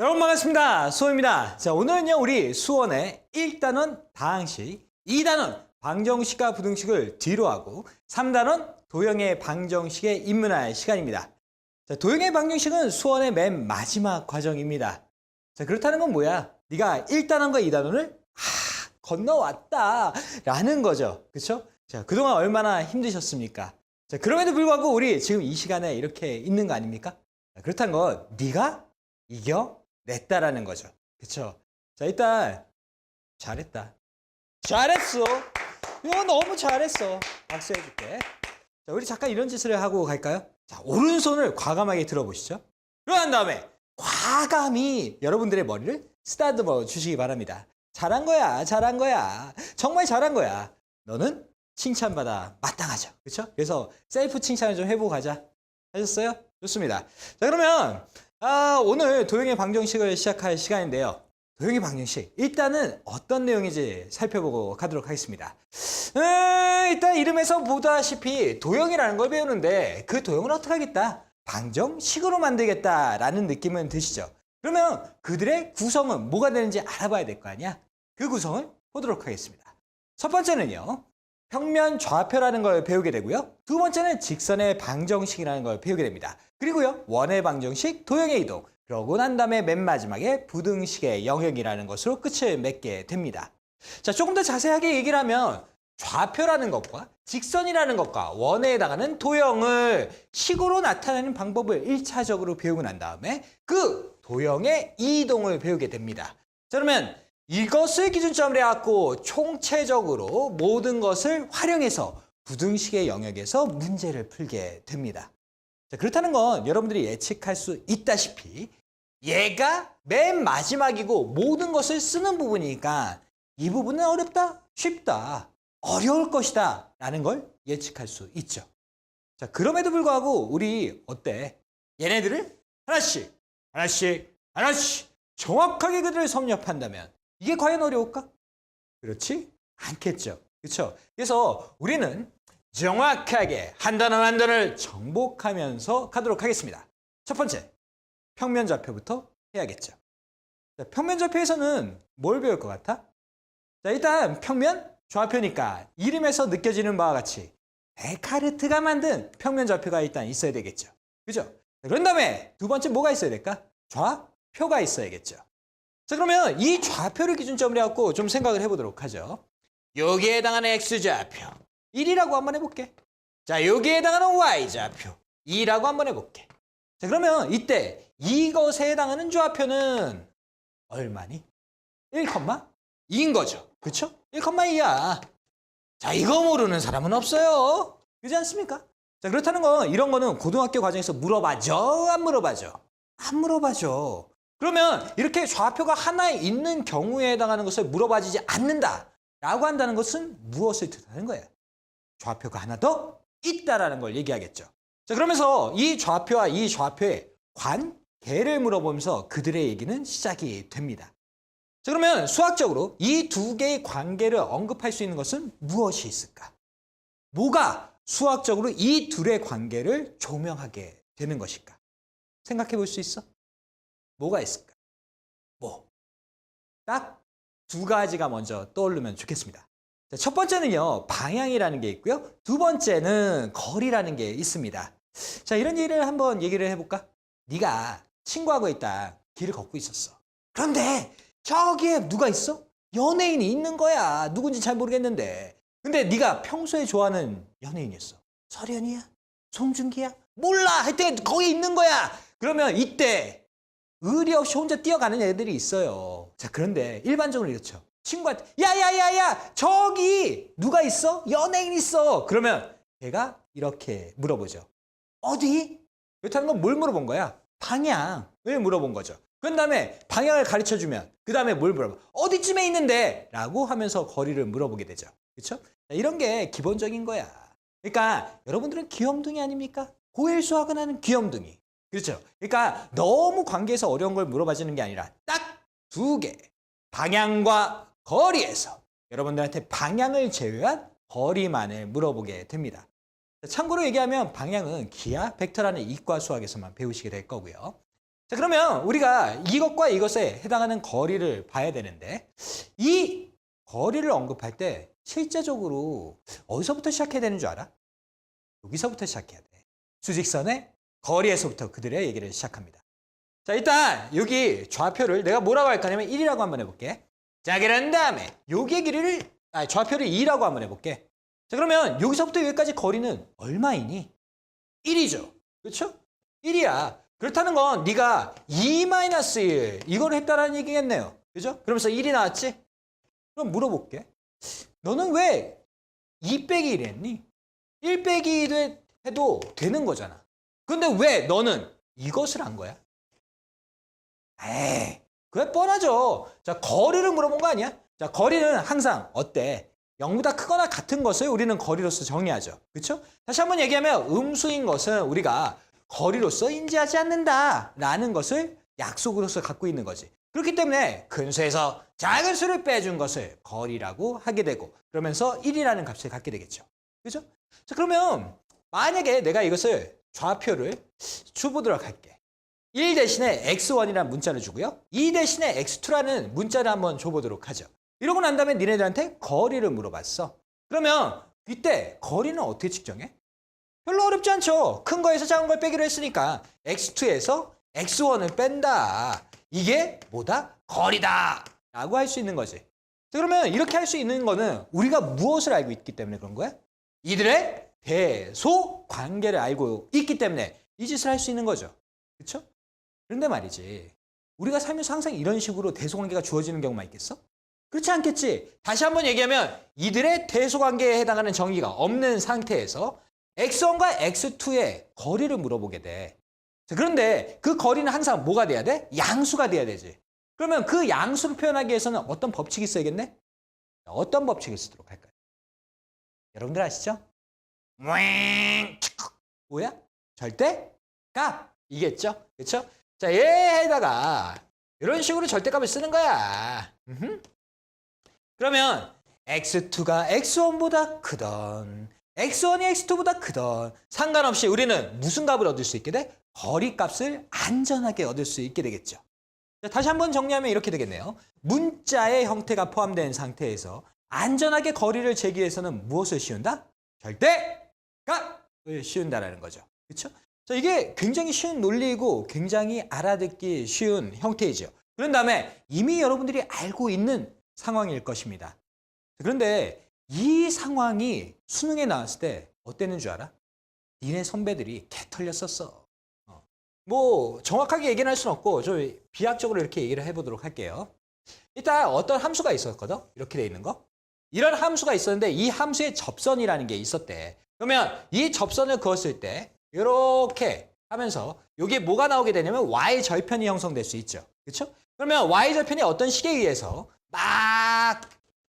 여러분 반갑습니다. 수호입니다. 자, 오늘은요 우리 수원의 1단원 다항식, 2단원 방정식과 부등식을 뒤로 하고 3단원 도형의 방정식에 입문할 시간입니다. 자, 도형의 방정식은 수원의 맨 마지막 과정입니다. 자, 그렇다는 건 뭐야? 네가 1단원과 2단원을 건너왔다 라는 거죠. 그렇죠? 자, 그동안 얼마나 힘드셨습니까? 자, 그럼에도 불구하고 우리 지금 이 시간에 이렇게 있는 거 아닙니까? 자, 그렇다는 건 네가 이겨냈다라는 거죠. 그쵸? 자, 일단 잘했다. 잘했어. 이거 너무 잘했어. 박수 해줄게. 자, 우리 잠깐 이런 짓을 하고 갈까요? 자, 오른손을 과감하게 들어보시죠. 그러한 다음에 과감히 여러분들의 머리를 쓰다듬어 주시기 바랍니다. 잘한 거야. 잘한 거야. 정말 잘한 거야. 너는 칭찬받아 마땅하죠. 그쵸? 그래서 셀프 칭찬을 좀 해보고 가자. 하셨어요? 좋습니다. 자, 그러면 오늘 도형의 방정식을 시작할 시간인데요. 도형의 방정식, 일단은 어떤 내용인지 살펴보고 가도록 하겠습니다. 일단 이름에서 보다시피 도형이라는 걸 배우는데 그 도형을 어떻게 하겠다? 방정식으로 만들겠다라는 느낌은 드시죠? 그러면 그들의 구성은 뭐가 되는지 알아봐야 될 거 아니야? 그 구성을 보도록 하겠습니다. 첫 번째는요. 평면 좌표라는 걸 배우게 되고요. 두 번째는 직선의 방정식이라는 걸 배우게 됩니다. 그리고요. 원의 방정식, 도형의 이동, 그러고 난 다음에 맨 마지막에 부등식의 영역이라는 것으로 끝을 맺게 됩니다. 자, 조금 더 자세하게 얘기를 하면 좌표라는 것과 직선이라는 것과 원에 해당하는 도형을 식으로 나타내는 방법을 1차적으로 배우고 난 다음에 그 도형의 이동을 배우게 됩니다. 자, 그러면 이것을 기준점으로 해갖고 총체적으로 모든 것을 활용해서 부등식의 영역에서 문제를 풀게 됩니다. 자, 그렇다는 건 여러분들이 예측할 수 있다시피 얘가 맨 마지막이고 모든 것을 쓰는 부분이니까 이 부분은 어렵다, 쉽다, 어려울 것이다 라는 걸 예측할 수 있죠. 자, 그럼에도 불구하고 우리 어때? 얘네들을 하나씩 정확하게 그들을 섭렵한다면 이게 과연 어려울까? 그렇지 않겠죠. 그렇죠? 그래서 우리는 정확하게 한 단어 한 단어를 정복하면서 가도록 하겠습니다. 첫 번째, 평면좌표부터 해야겠죠. 자, 평면좌표에서는 뭘 배울 것 같아? 자, 일단 평면 좌표니까 이름에서 느껴지는 바와 같이 데카르트가 만든 평면좌표가 일단 있어야 되겠죠. 그죠? 그런 다음에 두 번째 뭐가 있어야 될까? 좌표가 있어야겠죠. 자, 그러면 이 좌표를 기준점으로 해갖고 좀 생각을 해보도록 하죠. 여기에 해당하는 X좌표 1이라고 한번 해볼게. 자, 여기에 해당하는 Y좌표 2라고 한번 해볼게. 자, 그러면 이때 이것에 해당하는 좌표는 얼마니? 1,2인 거죠. 그쵸? 1,2야. 자, 이거 모르는 사람은 없어요. 그렇지 않습니까? 자, 그렇다는 건 이런 거는 고등학교 과정에서 물어봐죠? 안 물어봐죠? 안 물어봐죠. 그러면 이렇게 좌표가 하나 있는 경우에 해당하는 것을 물어봐지지 않는다라고 한다는 것은 무엇을 뜻하는 거예요? 좌표가 하나 더 있다라는 걸 얘기하겠죠. 자, 그러면서 이 좌표와 이 좌표의 관계를 물어보면서 그들의 얘기는 시작이 됩니다. 자, 그러면 수학적으로 이 두 개의 관계를 언급할 수 있는 것은 무엇이 있을까? 뭐가 수학적으로 이 둘의 관계를 조명하게 되는 것일까? 생각해 볼 수 있어? 뭐가 있을까? 딱 두 가지가 먼저 떠오르면 좋겠습니다. 자, 첫 번째는요, 방향이라는 게 있고요. 두 번째는 거리라는 게 있습니다. 자, 이런 얘기를 한번 얘기를 해볼까? 네가 친구하고 있다 길을 걷고 있었어. 그런데 저기에 누가 있어? 연예인이 있는 거야. 누군지 잘 모르겠는데. 근데 네가 평소에 좋아하는 연예인이었어. 설현이야? 송중기야? 몰라. 하여튼 거기 있는 거야. 그러면 이때 의리 없이 혼자 뛰어가는 애들이 있어요. 자, 그런데 일반적으로 이렇죠. 친구한테 야야야야 저기 누가 있어? 연예인 있어. 그러면 걔가 이렇게 물어보죠. 어디? 그렇다는 건 뭘 물어본 거야? 방향을 물어본 거죠. 그 다음에 방향을 가르쳐주면 그 다음에 뭘 물어봐? 어디쯤에 있는데? 라고 하면서 거리를 물어보게 되죠. 그렇죠? 이런 게 기본적인 거야. 그러니까 여러분들은 귀염둥이 아닙니까? 고1 수학은 하는 귀염둥이. 그렇죠? 그러니까 너무 관계에서 어려운 걸 물어봐주는 게 아니라 딱 두 개. 방향과 거리에서 여러분들한테 방향을 제외한 거리만을 물어보게 됩니다. 참고로 얘기하면 방향은 기하, 벡터라는 이과 수학에서만 배우시게 될 거고요. 자, 그러면 우리가 이것과 이것에 해당하는 거리를 봐야 되는데 이 거리를 언급할 때 실제적으로 어디서부터 시작해야 되는 줄 알아? 여기서부터 시작해야 돼. 수직선의 거리에서부터 그들의 얘기를 시작합니다. 자, 일단 여기 좌표를 내가 뭐라고 할 거냐면 1이라고 한번 해볼게. 자, 그런 다음에 여기의 길이를 좌표를 2라고 한번 해볼게. 자, 그러면 여기서부터 여기까지 거리는 얼마이니? 1이죠. 그렇죠? 1이야. 그렇다는 건 네가 2-1 이걸 했다라는 얘기겠네요. 그죠? 그러면서 1이 나왔지? 그럼 물어볼게. 너는 왜 2 빼기 1 했니? 1 빼기 1 해도 되는 거잖아. 근데 왜 너는 이것을 한 거야? 에이, 그게 뻔하죠. 자, 거리를 물어본 거 아니야? 자, 거리는 항상 어때? 0보다 크거나 같은 것을 우리는 거리로서 정의하죠. 그렇죠? 다시 한번 얘기하면 음수인 것은 우리가 거리로서 인지하지 않는다라는 것을 약속으로서 갖고 있는 거지. 그렇기 때문에 큰 수에서 작은 수를 빼준 것을 거리라고 하게 되고 그러면서 1이라는 값을 갖게 되겠죠. 그죠? 자, 그러면 만약에 내가 이것을 좌표를 줘보도록 할게. 1 대신에 x1이라는 문자를 주고요. 2 대신에 x2라는 문자를 한번 줘보도록 하죠. 이러고 난 다음에 니네들한테 거리를 물어봤어. 그러면 이때 거리는 어떻게 측정해? 별로 어렵지 않죠. 큰 거에서 작은 걸 빼기로 했으니까 x2에서 x1을 뺀다. 이게 뭐다? 거리다 라고 할 수 있는 거지. 자, 그러면 이렇게 할 수 있는 거는 우리가 무엇을 알고 있기 때문에 그런 거야? 이들의 대소 관계를 알고 있기 때문에 이 짓을 할 수 있는 거죠. 그렇죠? 그런데 말이지 우리가 살면서 항상 이런 식으로 대소관계가 주어지는 경우만 있겠어? 그렇지 않겠지. 다시 한번 얘기하면 이들의 대소관계에 해당하는 정의가 없는 상태에서 x1과 x2의 거리를 물어보게 돼. 자, 그런데 그 거리는 항상 뭐가 돼야 돼? 양수가 돼야 되지. 그러면 그 양수를 표현하기 위해서는 어떤 법칙이 써야겠네? 어떤 법칙을 쓰도록 할까요? 여러분들 아시죠? 뭐야? 절대값 이겠죠? 그렇죠? 자, 얘에다가 이런 식으로 절대값을 쓰는 거야. 그러면 x2가 x1보다 크던 x1이 x2보다 크던 상관없이 우리는 무슨 값을 얻을 수 있게 돼? 거리값을 안전하게 얻을 수 있게 되겠죠. 자, 다시 한번 정리하면 이렇게 되겠네요. 문자의 형태가 포함된 상태에서 안전하게 거리를 재기 위해서는 무엇을 씌운다? 절대값을 씌운다라는 거죠. 그렇죠? 자, 이게 굉장히 쉬운 논리이고 굉장히 알아듣기 쉬운 형태이죠. 그런 다음에 이미 여러분들이 알고 있는 상황일 것입니다. 그런데 이 상황이 수능에 나왔을 때 어땠는 줄 알아? 니네 선배들이 개 털렸었어. 뭐 정확하게 얘기는 할 수는 없고 좀 비약적으로 이렇게 얘기를 해보도록 할게요. 일단 어떤 함수가 있었거든? 이렇게 돼 있는 거. 이런 함수가 있었는데 이 함수의 접선이라는 게 있었대. 그러면 이 접선을 그었을 때 이렇게 하면서 여기에 뭐가 나오게 되냐면 y 절편이 형성될 수 있죠. 그렇죠? 그러면 y 절편이 어떤 식에 의해서 막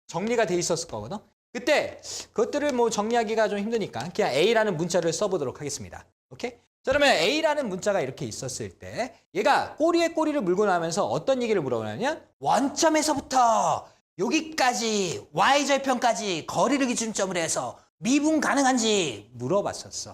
정리가 돼 있었을 거거든. 그때 그것들을 뭐 정리하기가 좀 힘드니까 그냥 A라는 문자를 써보도록 하겠습니다. 오케이? 자, 그러면 A라는 문자가 이렇게 있었을 때 얘가 꼬리에 꼬리를 물고 나면서 어떤 얘기를 물어보냐면 원점에서부터 여기까지 Y절편까지 거리를 기준점으로 해서 미분 가능한지 물어봤었어.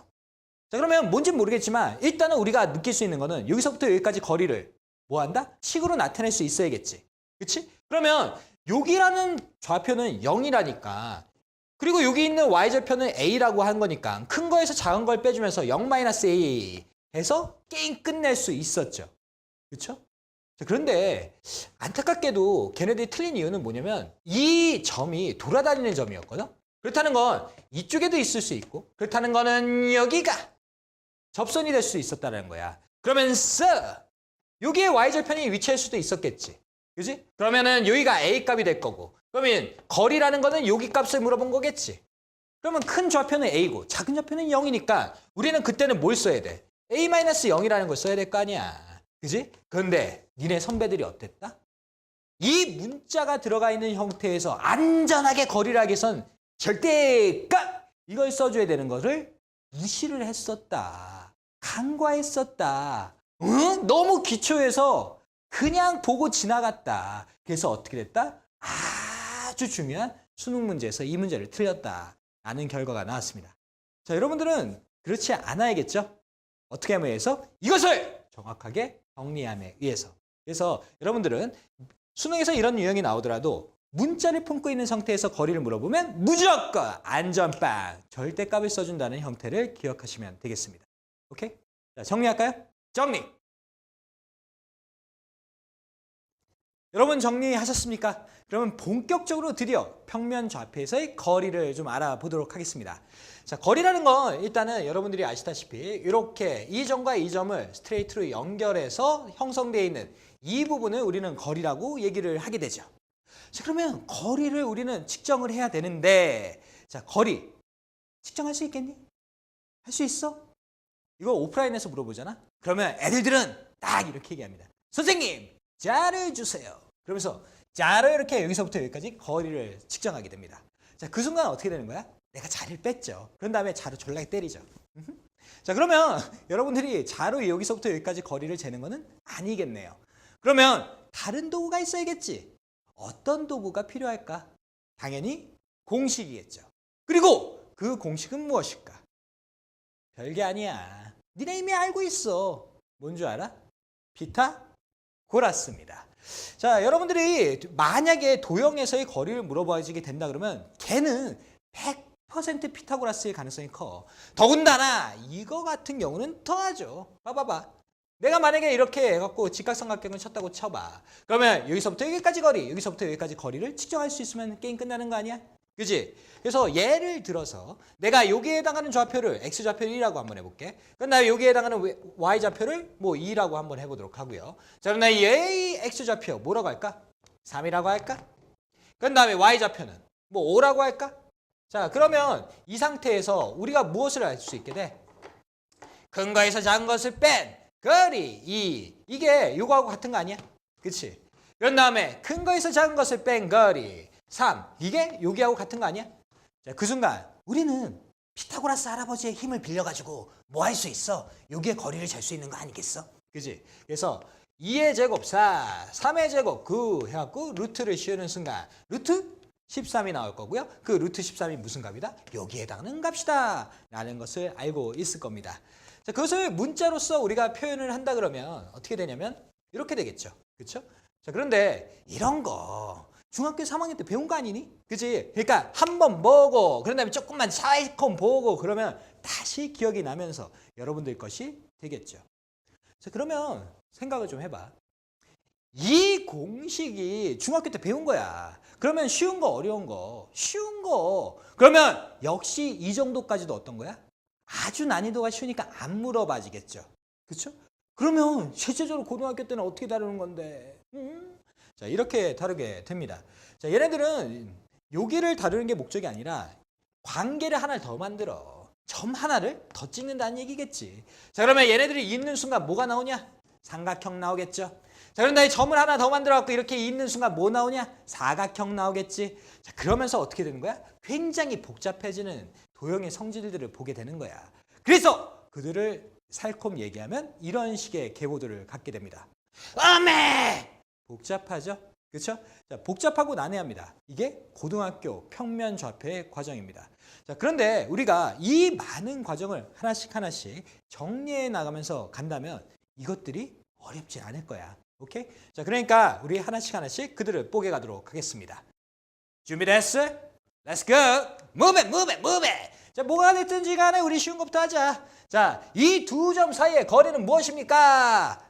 자, 그러면 뭔지는 모르겠지만 일단은 우리가 느낄 수 있는 거는 여기서부터 여기까지 거리를 뭐 한다? 식으로 나타낼 수 있어야겠지. 그치? 그러면 여기라는 좌표는 0이라니까 그리고 여기 있는 y절편은 a라고 한 거니까 큰 거에서 작은 걸 빼주면서 0-a 해서 게임 끝낼 수 있었죠. 그렇죠? 그런데 안타깝게도 걔네들이 틀린 이유는 뭐냐면 이 점이 돌아다니는 점이었거든. 그렇다는 건 이쪽에도 있을 수 있고 그렇다는 거는 여기가 접선이 될 수 있었다는 거야. 그러면서 여기에 y절편이 위치할 수도 있었겠지. 그지? 그러면은 여기가 a 값이 될 거고 그러면 거리라는 거는 여기 값을 물어본 거겠지. 그러면 큰 좌표는 a고 작은 좌표는 0이니까 우리는 그때는 뭘 써야 돼? a-0이라는 걸 써야 될 거 아니야. 그지? 그런데 니네 선배들이 어땠다? 이 문자가 들어가 있는 형태에서 안전하게 거리를 하기 위해선 절대값 이걸 써줘야 되는 거를 무시를 했었다. 간과했었다. 응? 너무 기초해서 그냥 보고 지나갔다. 그래서 어떻게 됐다? 아주 중요한 수능 문제에서 이 문제를 틀렸다라는 결과가 나왔습니다. 자, 여러분들은 그렇지 않아야겠죠? 어떻게 하면 해서 이것을 정확하게 정리함에 의해서. 그래서 여러분들은 수능에서 이런 유형이 나오더라도 문자를 품고 있는 상태에서 거리를 물어보면 무조건 안전빵, 절대값을 써준다는 형태를 기억하시면 되겠습니다. 오케이? 자, 정리할까요? 정리! 여러분 정리하셨습니까? 그러면 본격적으로 드디어 평면 좌표에서의 거리를 좀 알아보도록 하겠습니다. 자, 거리라는 건 일단은 여러분들이 아시다시피 이렇게 이 점과 이 점을 스트레이트로 연결해서 형성되어 있는 이 부분을 우리는 거리라고 얘기를 하게 되죠. 자, 그러면 거리를 우리는 측정을 해야 되는데, 자, 거리 측정할 수 있겠니? 할 수 있어? 이거 오프라인에서 물어보잖아? 그러면 애들들은 딱 이렇게 얘기합니다. 선생님, 자를 주세요. 그러면서 자를 이렇게 여기서부터 여기까지 거리를 측정하게 됩니다. 자, 그 순간 어떻게 되는 거야? 내가 자를 뺐죠. 그런 다음에 자로 졸라게 때리죠. 자, 그러면 여러분들이 자로 여기서부터 여기까지 거리를 재는 거는 아니겠네요. 그러면 다른 도구가 있어야겠지. 어떤 도구가 필요할까? 당연히 공식이겠죠. 그리고 그 공식은 무엇일까? 별게 아니야. 니네 이미 알고 있어. 뭔 줄 알아? 피타고라스입니다. 자, 여러분들이 만약에 도형에서의 거리를 물어봐지게 된다 그러면 걔는 100% 피타고라스일 가능성이 커. 더군다나 이거 같은 경우는 더하죠. 봐봐봐. 내가 만약에 이렇게 해갖고 직각삼각형을 쳤다고 쳐봐. 그러면 여기서부터 여기까지 거리, 여기서부터 여기까지 거리를 측정할 수 있으면 게임 끝나는 거 아니야? 그지? 그래서 예를 들어서 내가 여기에 해당하는 좌표를 X좌표를 1이라고 한번 해볼게. 그럼 나 여기에 해당하는 Y좌표를 뭐 2라고 한번 해보도록 하고요. 자, 그럼 나 이 X좌표 뭐라고 할까? 3이라고 할까? 그 다음에 Y좌표는 뭐 5라고 할까? 자, 그러면 이 상태에서 우리가 무엇을 알 수 있게 돼? 큰 거에서 작은 것을 뺀 거리 2. 이게 이거하고 같은 거 아니야? 그치? 그런 다음에 큰 거에서 작은 것을 뺀 거리 3. 이게 여기하고 같은 거 아니야? 자, 그 순간 우리는 피타고라스 할아버지의 힘을 빌려가지고 뭐 할 수 있어? 여기에 거리를 잴 수 있는 거 아니겠어? 그지? 그래서 2의 제곱 4, 3의 제곱 9 해갖고 루트를 씌우는 순간 루트 13이 나올 거고요. 그 루트 13이 무슨 값이다? 여기에 해당하는 값이다 라는 것을 알고 있을 겁니다. 자, 그것을 문자로서 우리가 표현을 한다 그러면 어떻게 되냐면 이렇게 되겠죠. 그렇죠? 자, 그런데 이런 거 중학교 3학년 때 배운 거 아니니? 그치? 그러니까 한 번 보고 그런 다음에 조금만 사이콘 보고 그러면 다시 기억이 나면서 여러분들 것이 되겠죠. 자, 그러면 생각을 좀 해봐. 이 공식이 중학교 때 배운 거야. 그러면 쉬운 거 어려운 거 쉬운 거 그러면 역시 이 정도까지도 어떤 거야? 아주 난이도가 쉬우니까 안 물어봐지겠죠. 그렇죠? 그러면 실제적으로 고등학교 때는 어떻게 다루는 건데? 자, 이렇게 다루게 됩니다. 자, 얘네들은 여기를 다루는 게 목적이 아니라 관계를 하나를 더 만들어. 점 하나를 더 찍는다는 얘기겠지. 자, 그러면 얘네들이 있는 순간 뭐가 나오냐? 삼각형 나오겠죠. 자, 그런 다음에 점을 하나 더 만들어갖고 이렇게 있는 순간 뭐 나오냐? 사각형 나오겠지. 자, 그러면서 어떻게 되는 거야? 굉장히 복잡해지는 도형의 성질들을 보게 되는 거야. 그래서 그들을 살콤 얘기하면 이런 식의 계보들을 갖게 됩니다. 어메! 복잡하죠? 그렇죠? 자, 복잡하고 난해합니다. 이게 고등학교 평면 좌표의 과정입니다. 자, 그런데 우리가 이 많은 과정을 하나씩 하나씩 정리해 나가면서 간다면 이것들이 어렵지 않을 거야. 오케이? 자, 그러니까 우리 하나씩 하나씩 그들을 뽀개 가도록 하겠습니다. 준비됐어? Let's go! Move it, move it, move it! 자, 뭐가 됐든지 간에 우리 쉬운 것부터 하자. 자, 이 두 점 사이의 거리는 무엇입니까?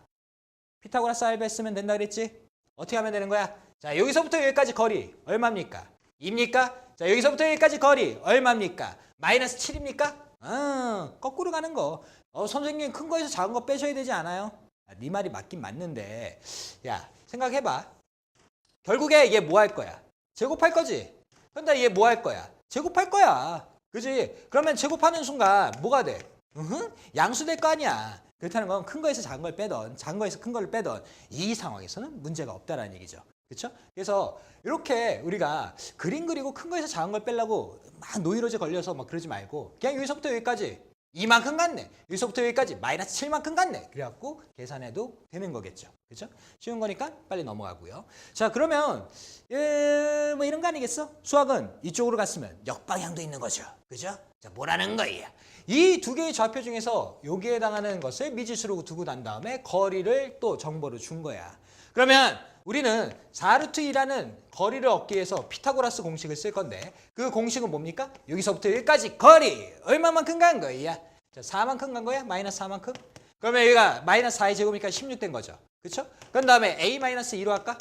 피타고라스 알베 쓰면 된다 그랬지? 어떻게 하면 되는 거야? 자, 여기서부터 여기까지 거리 얼마입니까? 2입니까? 자, 여기서부터 여기까지 거리 얼마입니까? 마이너스 7입니까? 거꾸로 가는 거. 선생님 큰 거에서 작은 거 빼셔야 되지 않아요? 네 말이 맞긴 맞는데 야, 생각해봐. 결국에 얘 뭐 할 거야? 제곱할 거지? 근데 얘 뭐 할 거야? 제곱할 거야. 그지? 그러면 제곱하는 순간 뭐가 돼? 양수 될 거 아니야. 그렇다는 건 큰 거에서 작은 걸 빼던 작은 거에서 큰 걸 빼던 이 상황에서는 문제가 없다라는 얘기죠. 그렇죠? 그래서 이렇게 우리가 그림 그리고 큰 거에서 작은 걸 빼려고 막 노이로제 걸려서 막 그러지 말고 그냥 여기서부터 여기까지 이만큼 갔네. 여기서부터 여기까지 마이너스 7만큼 갔네. 그래갖고 계산해도 되는 거겠죠. 그렇죠? 쉬운 거니까 빨리 넘어가고요. 자, 그러면 뭐 이런 거 아니겠어? 수학은 이쪽으로 갔으면 역방향도 있는 거죠. 그죠? 자, 뭐라는 거야? 이 두 개의 좌표 중에서 여기에 해당하는 것을 미지수로 두고 난 다음에 거리를 또 정보로 준 거야. 그러면 우리는 4루트 2라는 거리를 얻기 위해서 피타고라스 공식을 쓸 건데 그 공식은 뭡니까? 여기서부터 여기까지 거리 얼마만큼 간 거야? 자, 4만큼 간 거야? 마이너스 4만큼? 그러면 여기가 마이너스 4의 제곱이니까 16 된 거죠. 그렇죠? 그런 다음에 a-2로 할까?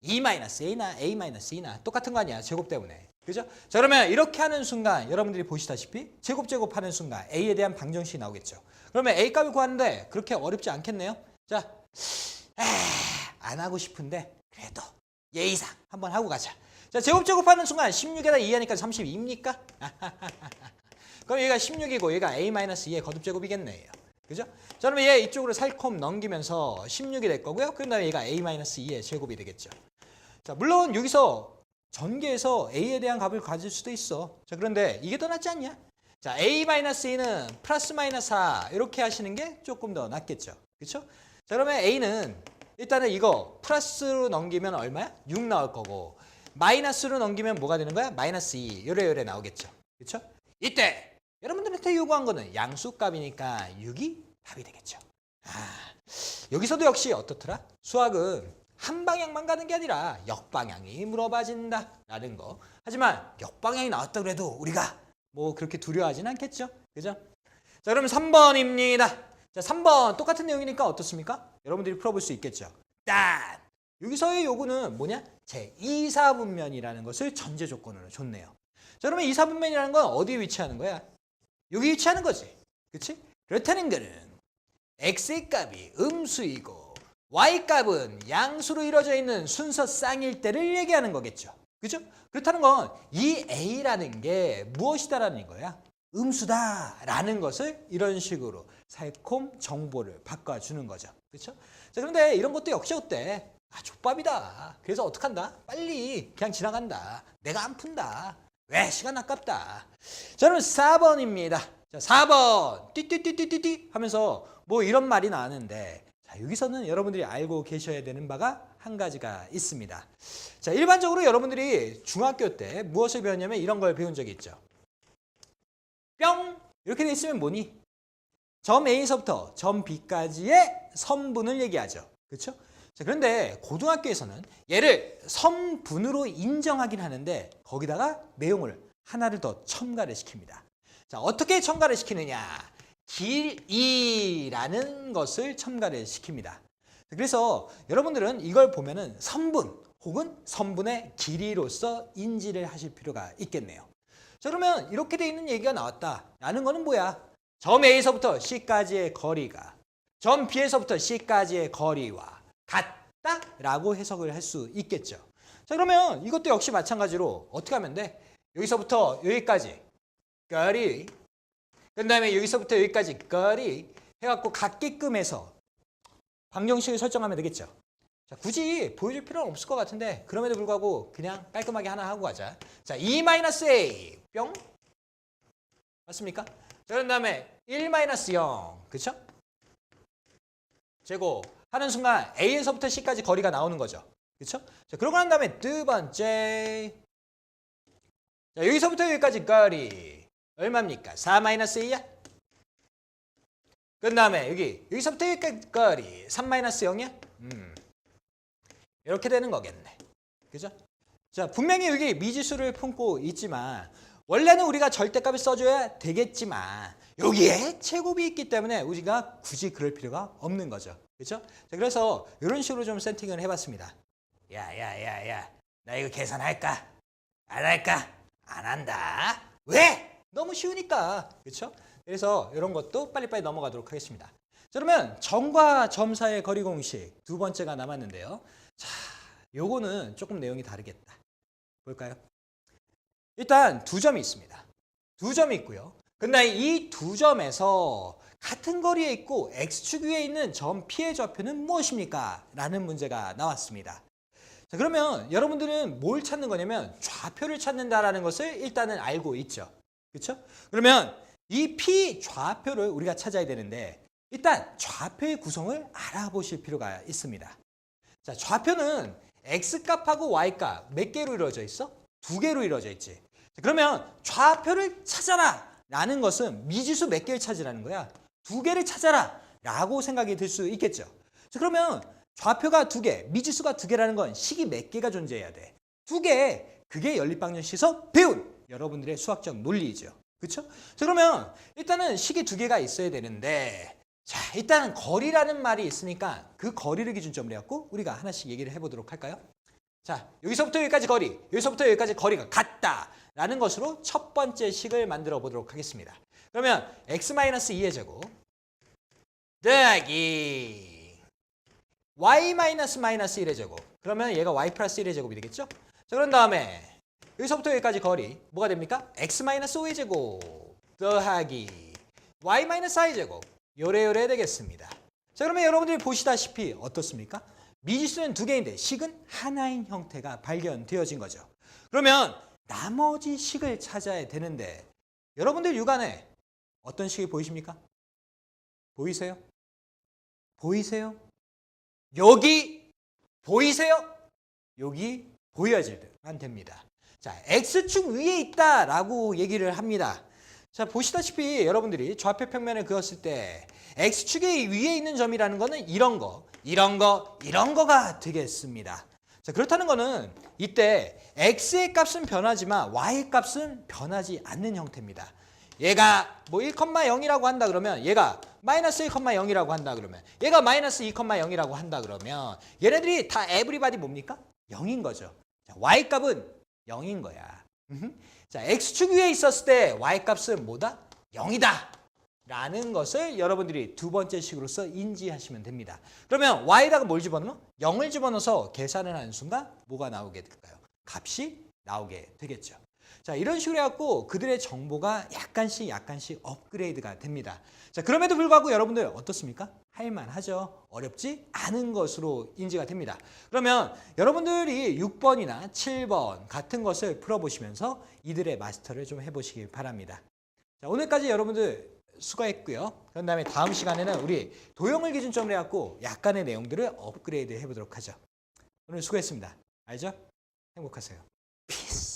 2-a나 a-2나 똑같은 거 아니야. 제곱 때문에. 그죠? 자, 그러면 이렇게 하는 순간 여러분들이 보시다시피 제곱하는 순간 a에 대한 방정식이 나오겠죠. 그러면 a 값을 구하는데 그렇게 어렵지 않겠네요. 자, 안 하고 싶은데 그래도 예의상 한번 하고 가자. 자, 제곱하는 순간 16에다 2 하니까 32입니까? 그럼 얘가 16이고 얘가 a-2의 거듭제곱이겠네요. 그죠? 자, 그러면 얘 이쪽으로 살콤 넘기면서 16이 될 거고요. 그런 다음에 얘가 a-2의 제곱이 되겠죠. 자, 물론 여기서 전개해서 a에 대한 값을 가질 수도 있어. 자, 그런데 이게 더 낫지 않냐? 자, a-2는 플러스 마이너스 4 이렇게 하시는 게 조금 더 낫겠죠. 그렇죠? 자, 그러면 a는 일단은 이거 플러스로 넘기면 얼마야? 6 나올 거고 마이너스로 넘기면 뭐가 되는 거야? 마이너스 2 요래 나오겠죠. 그렇죠? 이때 여러분들한테 요구한 거는 양수값이니까 6이 답이 되겠죠. 여기서도 역시 어떻더라? 수학은 한 방향만 가는 게 아니라 역방향이 물어봐진다 라는 거. 하지만 역방향이 나왔다 그래도 우리가 뭐 그렇게 두려워하진 않겠죠. 그죠? 자, 그러면 3번입니다. 자, 3번 똑같은 내용이니까 어떻습니까? 여러분들이 풀어볼 수 있겠죠. 딱! 여기서의 요구는 뭐냐? 제2사분면이라는 것을 전제 조건으로 줬네요. 자, 그러면 2사분면이라는 건 어디에 위치하는 거야? 여기 위치하는 거지. 그치? 그렇다는 거는 x의 값이 음수이고 y값은 양수로 이루어져 있는 순서 쌍일대를 얘기하는 거겠죠. 그죠? 그렇다는 건 이 a라는 게 무엇이다라는 거야? 음수다라는 것을 이런 식으로 살콤 정보를 바꿔주는 거죠. 그렇죠? 자, 그런데 이런 것도 역시 어때? 족밥이다. 그래서 어떡한다? 빨리 그냥 지나간다. 내가 안 푼다. 왜? 시간 아깝다. 저는 4번입니다. 자, 4번 띠띠띠띠띠 하면서 뭐 이런 말이 나왔는데 자, 여기서는 여러분들이 알고 계셔야 되는 바가 한 가지가 있습니다. 자, 일반적으로 여러분들이 중학교 때 무엇을 배웠냐면 이런 걸 배운 적이 있죠. 뿅! 이렇게 돼 있으면 뭐니? 점 A에서부터 점 B까지의 선분을 얘기하죠. 그렇죠? 자, 그런데 고등학교에서는 얘를 선분으로 인정하긴 하는데 거기다가 내용을 하나를 더 첨가를 시킵니다. 자, 어떻게 첨가를 시키느냐? 길이라는 것을 첨가를 시킵니다. 그래서 여러분들은 이걸 보면은 선분 혹은 선분의 길이로서 인지를 하실 필요가 있겠네요. 자, 그러면 이렇게 돼 있는 얘기가 나왔다라는 거는 뭐야? 점 A에서부터 C까지의 거리가 점 B에서부터 C까지의 거리와 같다라고 해석을 할 수 있겠죠. 자, 그러면 이것도 역시 마찬가지로 어떻게 하면 돼? 여기서부터 여기까지 거리, 그 다음에 여기서부터 여기까지 거리 해갖고 같게끔 해서 방정식을 설정하면 되겠죠. 자, 굳이 보여줄 필요는 없을 것 같은데 그럼에도 불구하고 그냥 깔끔하게 하나 하고 가자. 자, 2-a 뿅 맞습니까? 자, 그런 다음에 1-0 그쵸? 제곱 하는 순간 A에서부터 C까지 거리가 나오는 거죠. 그쵸? 자, 그러고 난 다음에 두 번째 자, 여기서부터 여기까지 거리 얼마입니까? 4-a야? 그 다음에 여기서부터 여기까지 거리 3-0이야? 이렇게 되는 거겠네. 그죠? 자, 분명히 여기 미지수를 품고 있지만 원래는 우리가 절대값을 써줘야 되겠지만 여기에 제곱이 있기 때문에 우리가 굳이 그럴 필요가 없는 거죠. 그렇죠? 자, 그래서 이런 식으로 좀 세팅을 해봤습니다. 야, 나 이거 계산할까? 안 할까? 안 한다. 왜? 너무 쉬우니까. 그렇죠? 그래서 이런 것도 빨리빨리 넘어가도록 하겠습니다. 자, 그러면 점과 점 사이의 거리 공식 두 번째가 남았는데요. 자, 요거는 조금 내용이 다르겠다. 볼까요? 일단 두 점이 있습니다. 두 점이 있고요. 근데 이 두 점에서 같은 거리에 있고 x축 위에 있는 점 P의 좌표는 무엇입니까? 라는 문제가 나왔습니다. 자, 그러면 여러분들은 뭘 찾는 거냐면 좌표를 찾는다라는 것을 일단은 알고 있죠. 그렇죠? 그러면 이 P 좌표를 우리가 찾아야 되는데 일단 좌표의 구성을 알아보실 필요가 있습니다. 자, 좌표는 x값하고 y값 몇 개로 이루어져 있어? 두 개로 이루어져 있지. 그러면 좌표를 찾아라 라는 것은 미지수 몇 개를 찾으라는 거야? 2개를 찾아라 라고 생각이 들 수 있겠죠. 자, 그러면 좌표가 2개, 미지수가 2개라는 건 식이 몇 개가 존재해야 돼? 2개. 그게 연립방정식에서 배운 여러분들의 수학적 논리이죠. 그렇죠? 자, 그러면 일단은 식이 2개가 있어야 되는데, 자, 일단은 거리라는 말이 있으니까 그 거리를 기준점으로 해갖고 우리가 하나씩 얘기를 해보도록 할까요? 자, 여기서부터 여기까지 거리, 여기서부터 여기까지 거리가 같다라는 것으로 첫 번째 식을 만들어 보도록 하겠습니다. 그러면 x-2의 제곱 더하기 y-1의 제곱. 그러면 얘가 y 플러스 1의 제곱이 되겠죠? 자, 그런 다음에 여기서부터 여기까지 거리 뭐가 됩니까? x-5의 제곱 더하기 y-4의 제곱. 요래 되겠습니다. 자, 그러면 여러분들이 보시다시피 어떻습니까? 미지수는 2개인데 식은 하나인 형태가 발견되어진 거죠. 그러면 나머지 식을 찾아야 되는데 여러분들 육안에 어떤 식이 보이십니까? 보이세요? 보이세요? 여기 보이세요? 여기 보여야지만 됩니다. 자, X축 위에 있다라고 얘기를 합니다. 자, 보시다시피 여러분들이 좌표 평면을 그었을 때 X축의 위에 있는 점이라는 거는 이런 거가 되겠습니다. 자, 그렇다는 거는 이때 X의 값은 변하지만 Y의 값은 변하지 않는 형태입니다. 얘가 뭐 1,0이라고 한다 그러면 얘가 마이너스 1,0이라고 한다 그러면 얘가 마이너스 2,0이라고 한다 그러면 얘네들이 다 에브리바디 뭡니까? 0인 거죠. 자, Y 값은 0인 거야. 자, X축 위에 있었을 때 Y 값은 뭐다? 0이다. 라는 것을 여러분들이 두 번째 식으로서 인지하시면 됩니다. 그러면 Y에다가 뭘 집어넣어? 0을 집어넣어서 계산을 하는 순간 뭐가 나오게 될까요? 값이 나오게 되겠죠. 자, 이런 식으로 해갖고 그들의 정보가 약간씩 업그레이드가 됩니다. 자, 그럼에도 불구하고 여러분들 어떻습니까? 할만하죠. 어렵지 않은 것으로 인지가 됩니다. 그러면 여러분들이 6번이나 7번 같은 것을 풀어보시면서 이들의 마스터를 좀 해보시기 바랍니다. 자, 오늘까지 여러분들 수고했고요. 그런 다음에 다음 시간에는 우리 도형을 기준점으로 해갖고 약간의 내용들을 업그레이드 해보도록 하죠. 오늘 수고했습니다. 알죠? 행복하세요. 피스.